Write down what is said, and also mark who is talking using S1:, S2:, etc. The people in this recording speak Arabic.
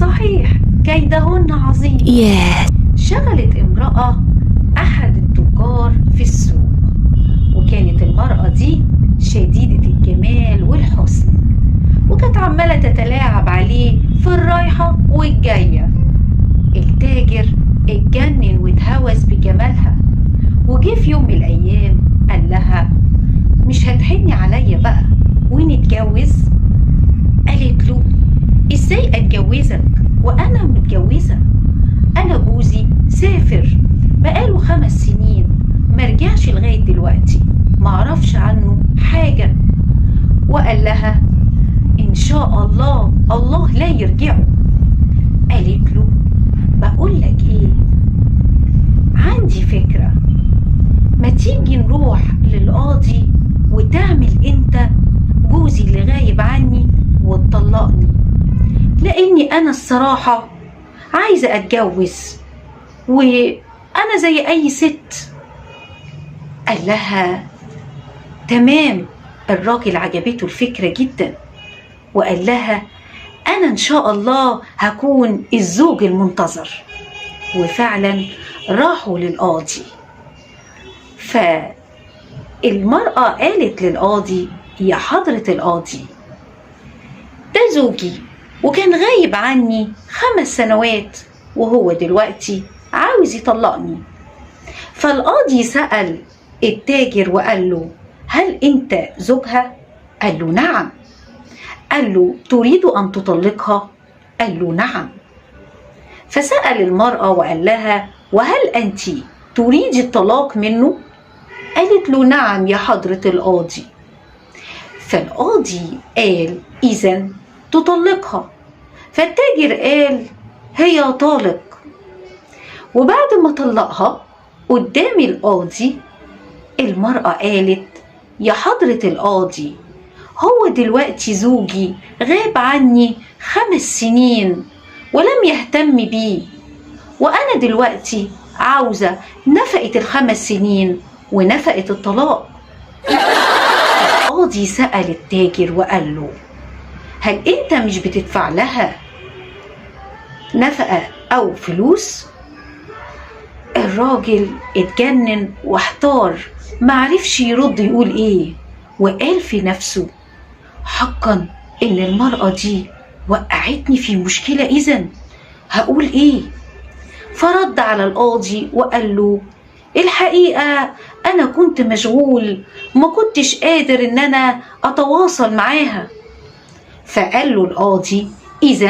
S1: صحيح كيدهن عظيم. شغلت امرأة أحد التجار في السوق، وكانت المرأة دي شديدة الجمال والحسن، وكانت عمالة تتلاعب عليه في الرايحة والجاية. التاجر اتجنن واتهوس بجمالها، وجه في يوم من الأيام قال لها: مش هتحني عليا بقى ونتجوز؟ قالت له: ازاي اتجوزك وانا متجوزة؟ انا جوزي سافر بقاله 5 سنين مرجعش لغاية دلوقتي، معرفش عنه حاجة. وقال لها: ان شاء الله لا يرجعه. قالت له: بقول لك ايه، عندي فكرة، ما تيجي نروح للقاضي وتعمل انت جوزي اللي غايب عني وتطلقني، لاني انا الصراحة عايزة اتجوز وانا زي اي ست. قال لها: تمام. الراجل عجبته الفكرة جدا، وقال لها: انا ان شاء الله هكون الزوج المنتظر. وفعلا راحوا للقاضي، فالمرأة قالت للقاضي: يا حضرة القاضي، ده زوجي وكان غايب عني 5 سنوات، وهو دلوقتي عاوز يطلقني. فالقاضي سأل التاجر وقال له: هل انت زوجها؟ قال له: نعم. قال له: تريد ان تطلقها؟ قال له: نعم. فسأل المرأة وقال لها: وهل انت تريد الطلاق منه؟ قالت له: نعم يا حضرة القاضي. فالقاضي قال: إذن تطلقها. فالتاجر قال: هي طالق. وبعد ما طلقها قدام القاضي، المرأة قالت: يا حضرة القاضي، هو دلوقتي زوجي غاب عني 5 سنين ولم يهتم بيه، وأنا دلوقتي عاوزة نفقة ال5 سنين ونفقة الطلاق. القاضي سأل التاجر وقال له: هل انت مش بتدفع لها نفقة او فلوس؟ الراجل اتجنن واحتار، معرفش يرد يقول ايه، وقال في نفسه: حقا ان المرأة دي وقعتني في مشكلة، اذن هقول ايه؟ فرد على القاضي وقال له: الحقيقة أنا كنت مشغول، ما كنتش قادر إن أنا أتواصل معاها. فقال له القاضي: إذن